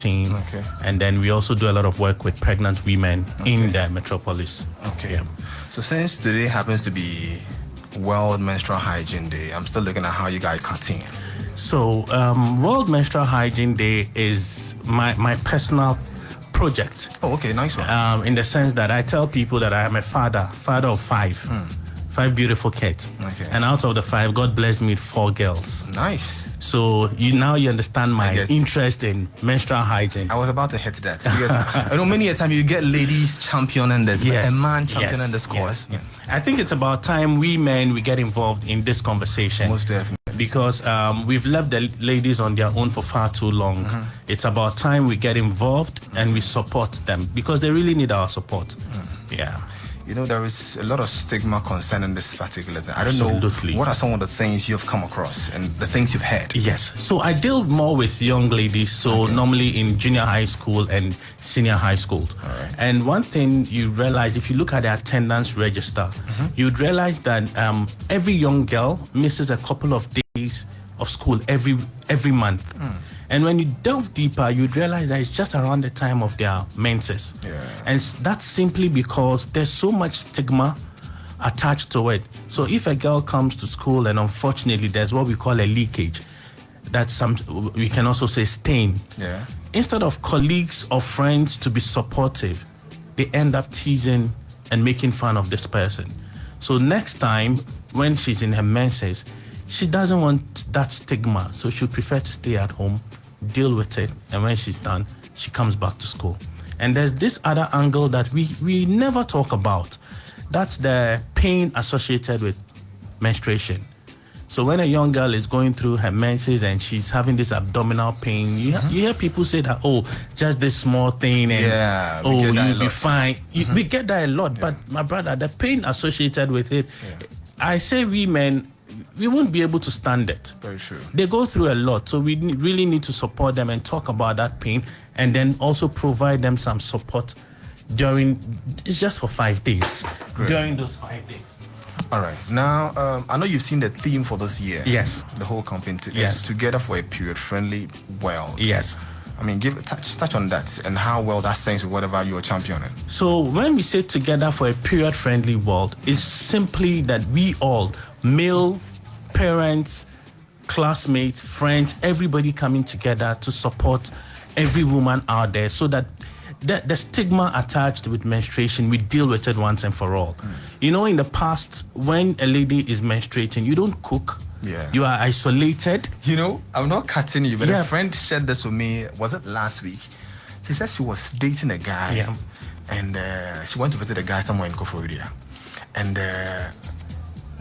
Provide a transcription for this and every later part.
Okay. And then we also do a lot of work with pregnant women in the metropolis. Okay. Yeah. So since today happens to be World Menstrual Hygiene Day, I'm still looking at how you guys cut in. So World Menstrual Hygiene Day is my personal project. Oh, okay, nice one. In the sense that I tell people that I am a father of five. 5 beautiful kids. Okay. And out of the 5, God blessed me with 4 girls. Nice. So you understand my interest in menstrual hygiene. I was about to hit that. Because I know many a time you get ladies championing this, a man championing this cause. Yes. I think it's about time we get involved in this conversation. Most definitely. Because we've left the ladies on their own for far too long. It's about time we get involved and we support them because they really need our support. Yeah. You know, there is a lot of stigma concerning this particular thing. I don't Absolutely. know, what are some of the things you've come across and the things you've heard? Yes. So I deal more with young ladies, so normally in junior high school and senior high school. Right. And one thing you realize, if you look at the attendance register, you'd realize that every young girl misses a couple of days of school every month. And when you delve deeper, you'd realize that it's just around the time of their menses. Yeah. And that's simply because there's so much stigma attached to it. So if a girl comes to school and unfortunately there's what we call a leakage, that's we can also say stain. Yeah. Instead of colleagues or friends to be supportive, they end up teasing and making fun of this person. So next time when she's in her menses, she doesn't want that stigma, so she'll prefer to stay at home, deal with it, and when she's done, she comes back to school. And there's this other angle that we never talk about. That's the pain associated with menstruation. So when a young girl is going through her menses and she's having this abdominal pain, you hear people say that, oh, just this small thing, and you'll be fine. We get that a lot, but my brother, the pain associated with it, I say we men, we won't be able to stand it. Very true. They go through a lot, so we really need to support them and talk about that pain, and then also provide them some support it's just for 5 days. Great. During those 5 days. All right. Now, I know you've seen the theme for this year. Yes. The whole campaign is Together for a Period-Friendly World. Yes. I mean, touch on that and how well that syncs with whatever you're championing. So when we say Together for a Period-Friendly World, it's simply that we all, male, parents, classmates, friends, everybody coming together to support every woman out there so that the stigma attached with menstruation, we deal with it once and for all. You know, in the past, when a lady is menstruating, you don't cook. Yeah. You are isolated. You know, I'm not cutting you, but a friend shared this with me, was it last week? She said she was dating a guy and she went to visit a guy somewhere in Koforidua. And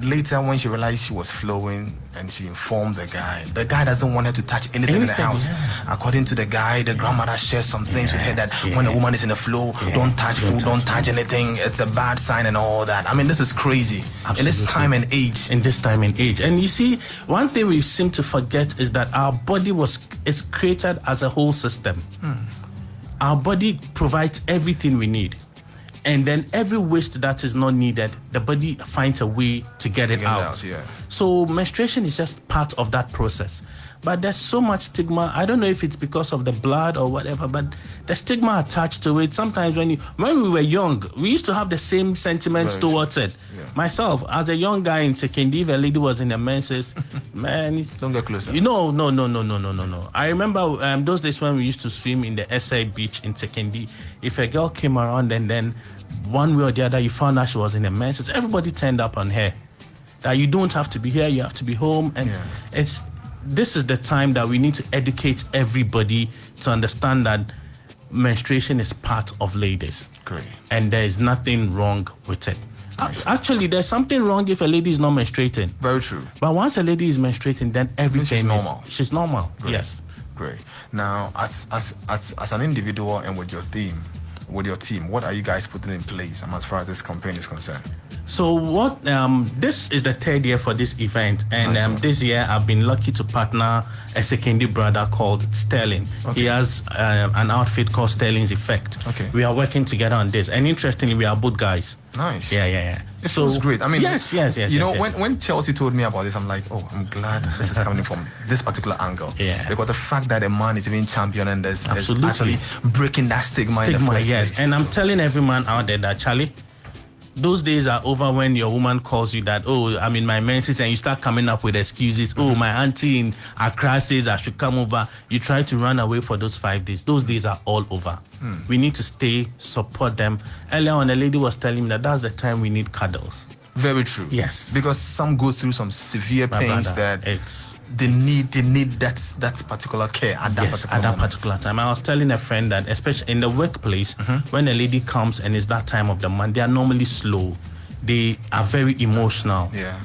later when she realized she was flowing and she informed the guy doesn't want her to touch anything in the house. According to the guy, the grandmother shares some things with her that when a woman is in the flow, don't touch food, don't touch anything, it's a bad sign and all that. I mean, this is crazy. Absolutely. In this time and age. In this time and age. And you see, one thing we seem to forget is that our body is created as a whole system. Our body provides everything we need. And then every waste that is not needed, the body finds a way to get it out. So menstruation is just part of that process. But there's so much stigma. I don't know if it's because of the blood or whatever, but the stigma attached to it. Sometimes when we were young, we used to have the same sentiments towards it. Myself, as a young guy in Sekendi, if a lady was in the menses, man, don't get closer. No. I remember those days when we used to swim in the SA beach in Sekendi. If a girl came around and then one way or the other you found out she was in the menses, everybody turned up on her. That you don't have to be here, you have to be home. And this is the time that we need to educate everybody to understand that menstruation is part of ladies. Great. And there is nothing wrong with it. Actually, there's something wrong if a lady is not menstruating. Very true. But once a lady is menstruating, then everything is normal. She's normal. Great. Yes. Great. Now, as an individual and with your team, what are you guys putting in place as far as this campaign is concerned? So what? This is the third year for this event, and Nice. this year I've been lucky to partner a secondary brother called Sterling. Okay. He has an outfit called Sterling's Effect. Okay. We are working together on this, and interestingly, we are both guys. Nice. Yeah. It feels great. I mean, yes. You know, when Chelsea told me about this, I'm like, oh, I'm glad this is coming from this particular angle. Yeah. Because the fact that a man is even champion and there's Absolutely. actually breaking that stigma in the first yes. place. And I'm telling every man out there that, Charlie, those days are over when your woman calls you that, oh, I'm in my menses, and you start coming up with excuses. Oh, my auntie in Accra says I should come over. You try to run away for those 5 days. Those days are all over. We need to stay, support them. Earlier on, a lady was telling me that that's the time we need cuddles. Very true. Yes. Because some go through some severe My pains brother, that it's they need that particular care at that yes, particular at that moment. particular time. I was telling a friend that, especially in the workplace, when a lady comes and it's that time of the month, they are normally slow. They are very emotional. Yeah.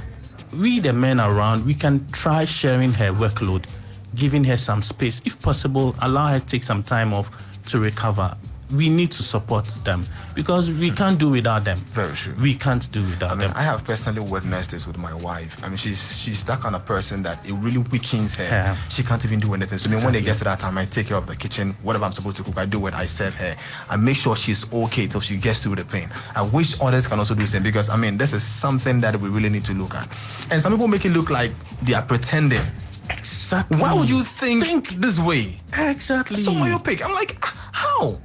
We, the men around, we can try sharing her workload, giving her some space. If possible, allow her to take some time off to recover. We need to support them because we can't do without them. Very true. We can't do without them. I have personally witnessed this with my wife. I mean, she's that kind of person that it really weakens her. Yeah. She can't even do anything. So when it gets to that time, I take care of the kitchen. Whatever I'm supposed to cook, I do it. I serve her. I make sure she's okay till she gets through the pain. I wish others can also do the same because, I mean, this is something that we really need to look at. And some people make it look like they are pretending. Exactly. Why would you think this way? Exactly. Someone you pick. I'm like, how?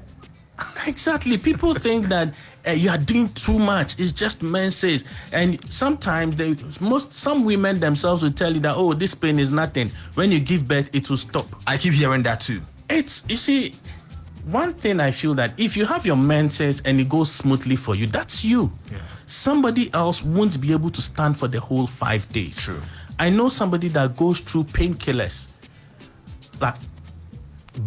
Exactly. People think that you are doing too much. It's just menses. And sometimes some women themselves will tell you that, oh, this pain is nothing. When you give birth, it will stop. I keep hearing that too. You see, one thing I feel that if you have your menses and it goes smoothly for you, that's you. Yeah. Somebody else won't be able to stand for the whole 5 days. True. I know somebody that goes through painkillers, like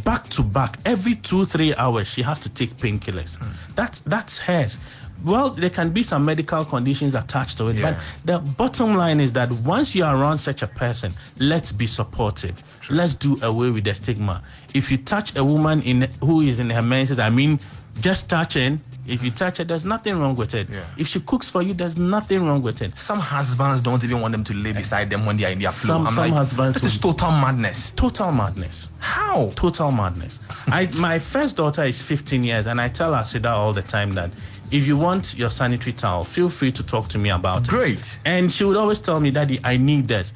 back to back, every 2-3 hours she has to take painkillers. That's hers. Well, there can be some medical conditions attached to it, but the bottom line is that once you are around such a person, let's be supportive. True. Let's do away with the stigma. If you touch a woman who is in her menses, I mean, just touching. If you touch her, there's nothing wrong with it. Yeah. If she cooks for you, there's nothing wrong with it. Some husbands don't even want them to lay beside them when they are in their flow. Some husbands. This is total madness. Total madness. How? Total madness. My first daughter is 15 years, and I tell her, Sida, all the time that if you want your sanitary towel, feel free to talk to me about it. Great. And she would always tell me, Daddy, I need this.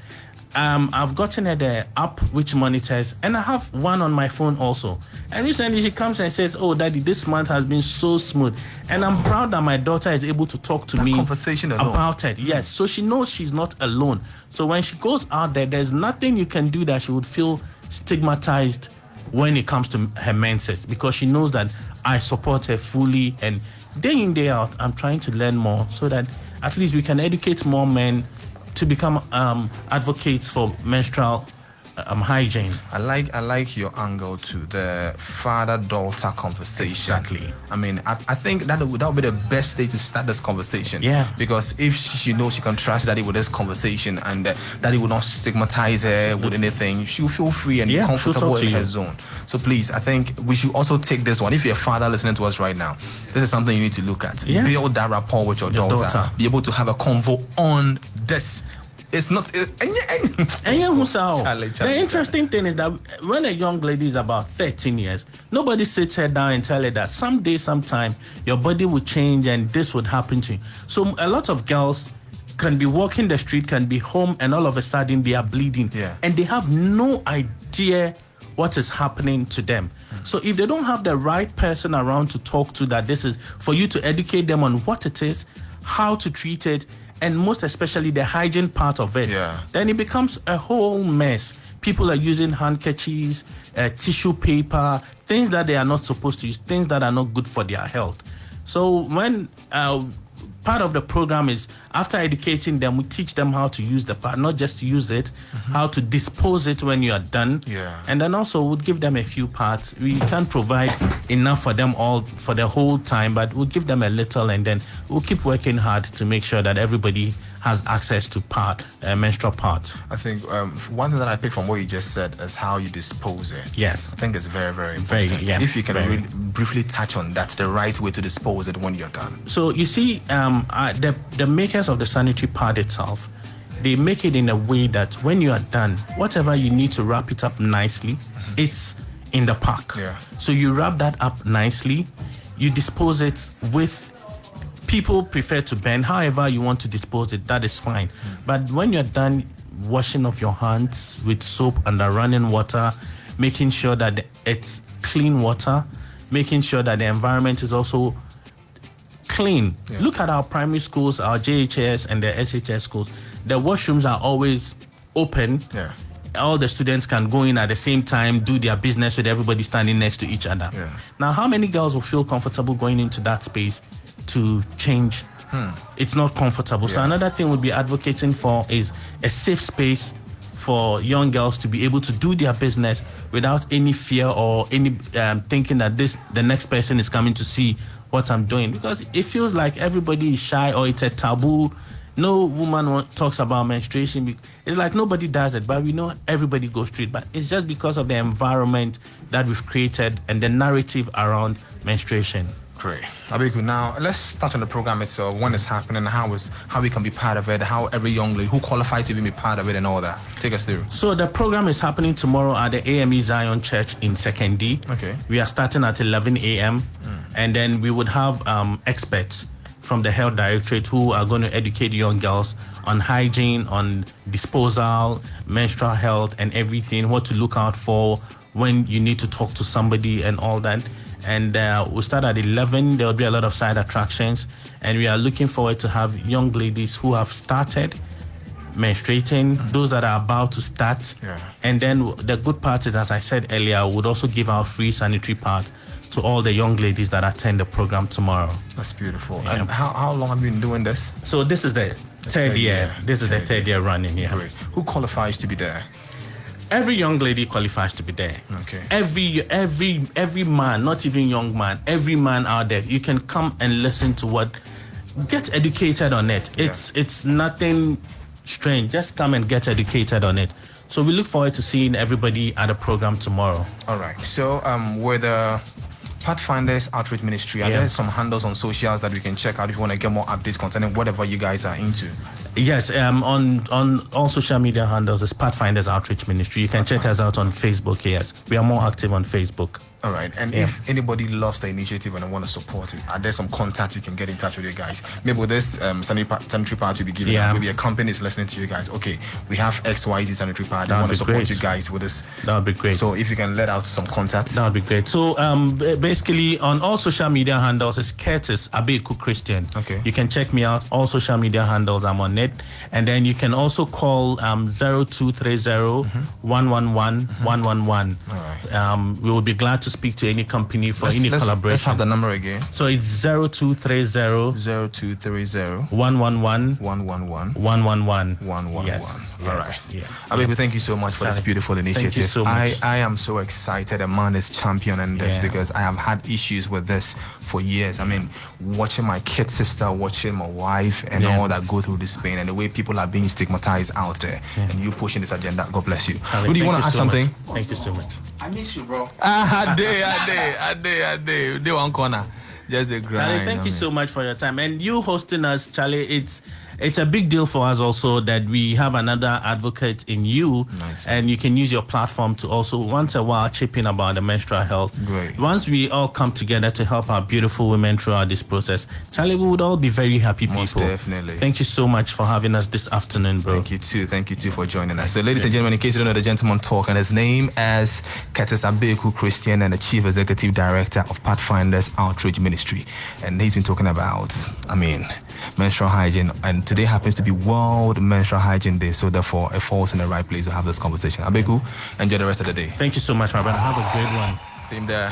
I've gotten her the app which monitors, and I have one on my phone also. And recently she comes and says, oh, Daddy, this month has been so smooth. And I'm proud that my daughter is able to talk to me about it. Yes, so she knows she's not alone. So when she goes out there, there's nothing you can do that she would feel stigmatized when it comes to her menses, because she knows that I support her fully. And day in, day out, I'm trying to learn more so that at least we can educate more men to become advocates for menstrual hygiene. I like your angle to the father-daughter conversation. Exactly. I mean, I think that would be the best day to start this conversation. Yeah. Because if she knows she can trust Daddy with this conversation and Daddy will not stigmatize her with anything, she'll feel free and comfortable in her zone. So please, I think we should also take this one. If you're a father listening to us right now, this is something you need to look at. Yeah. Build that rapport with your daughter. Be able to have a convo on this. It's not. The interesting thing is that when a young lady is about 13 years, nobody sits her down and tell her that someday, sometime, your body will change and this would happen to you. So a lot of girls can be walking the street, can be home, and all of a sudden they are bleeding. Yeah. And they have no idea what is happening to them. So if they don't have the right person around to talk to, that this is for you to educate them on what it is, how to treat it, and most especially the hygiene part of it, then it becomes a whole mess. People are using handkerchiefs, tissue paper, things that they are not supposed to use, things that are not good for their health. So when part of the program is, after educating them, we teach them how to use the pad, not just to use it, how to dispose it when you are done. And then also we'll give them a few parts. We can't provide enough for them all for the whole time, but we'll give them a little, and then we'll keep working hard to make sure that everybody has access to menstrual pads. I think one thing that I picked from what you just said is how you dispose it. Yes. I think it's very, very important. If you can really briefly touch on that, the right way to dispose it when you're done. So you see, the makers of the sanitary pad itself, they make it in a way that when you are done, whatever you need to wrap it up nicely, it's in the pack. Yeah. So you wrap that up nicely, you dispose it with, people prefer to burn, however you want to dispose it, that is fine. But when you're done washing off your hands with soap under running water, making sure that it's clean water, making sure that the environment is also clean. Yeah. Look at our primary schools, our JHS and the SHS schools. The washrooms are always open. Yeah. All the students can go in at the same time, do their business with everybody standing next to each other. Yeah. Now, how many girls will feel comfortable going into that space to change? It's not comfortable. Yeah. So another thing we'll be advocating for is a safe space for young girls to be able to do their business without any fear or any thinking that the next person is coming to see what I'm doing, because it feels like everybody is shy or it's a taboo. No woman talks about menstruation. It's like nobody does it, but we know everybody goes through it. But it's just because of the environment that we've created and the narrative around menstruation. Great. Abaiku, now let's start on the program itself, when it's happening, how we can be part of it, how every young lady who qualified to be part of it and all that. Take us through. So the program is happening tomorrow at the AME Zion Church in 2nd D. Okay. We are starting at 11 a.m. And then we would have experts from the Health Directorate who are going to educate young girls on hygiene, on disposal, menstrual health and everything, what to look out for when you need to talk to somebody and all that. And we'll start at 11. There will be a lot of side attractions. And we are looking forward to have young ladies who have started menstruating, those that are about to start. Yeah. And then the good part is, as I said earlier, we would also give out free sanitary pads to all the young ladies that attend the program tomorrow. That's beautiful. Yeah. And how long have you been doing this? So this is the third year. This is the third year running, yeah. Great. Who qualifies to be there? Every young lady qualifies to be there. Okay. Every man, not even young man, every man out there, you can come and listen to get educated on it. Yeah. It's nothing strange. Just come and get educated on it. So we look forward to seeing everybody at the program tomorrow. All right. So with the Pathfinders Outreach Ministry, are there some handles on socials that we can check out if you want to get more updates concerning whatever you guys are into? Yes, on all social media handles is Pathfinders Outreach Ministry. You can check us out on Facebook. Yes, we are more active on Facebook. All right. And if anybody loves the initiative and want to support it, are there some contacts you can get in touch with you guys? Maybe with this sanitary pad to be given out, maybe a company is listening to you guys. Okay, we have XYZ sanitary pad. We want to support you guys with this. That would be great. So if you can let out some contacts. That would be great. So basically on all social media handles, it's Curtis Abaiku Christian. Okay. You can check me out. All social media handles, I'm on it. And then you can also call 0230 111 111. All right. We will be glad to speak to any company for any collaboration. Let's have the number again. So it's 0230 111 111 111. Yes. All right. Yeah. Abaiku, thank you so much for this beautiful initiative. Thank you so much. I am so excited. A man is championing this because I have had issues with this for years. I mean, watching my kid sister, watching my wife and all that go through this pain and the way people are being stigmatized out there and you pushing this agenda. God bless you. Charlie, do you want to add something? Thank you so much. I miss you, bro. I did. Do one corner. Just a grind. Charlie, thank you so much for your time. And you hosting us, Charlie, it's a big deal for us also that we have another advocate in you. Nice. And you can use your platform to also once in a while chip in about the menstrual health. Great. Once we all come together to help our beautiful women throughout this process, Charlie, we would all be very happy people. Most definitely. Thank you so much for having us this afternoon, bro. Thank you too for joining us. So ladies and gentlemen, in case you don't know the gentleman talk, and his name is Curtis Abaiku Christian and the Chief Executive Director of Pathfinders Outreach Ministry. And he's been talking about, menstrual hygiene, and today happens to be World Menstrual Hygiene Day, so therefore it falls in the right place to have this conversation. Abaiku, enjoy the rest of the day. Thank you so much, my brother. Have a great one. Same there.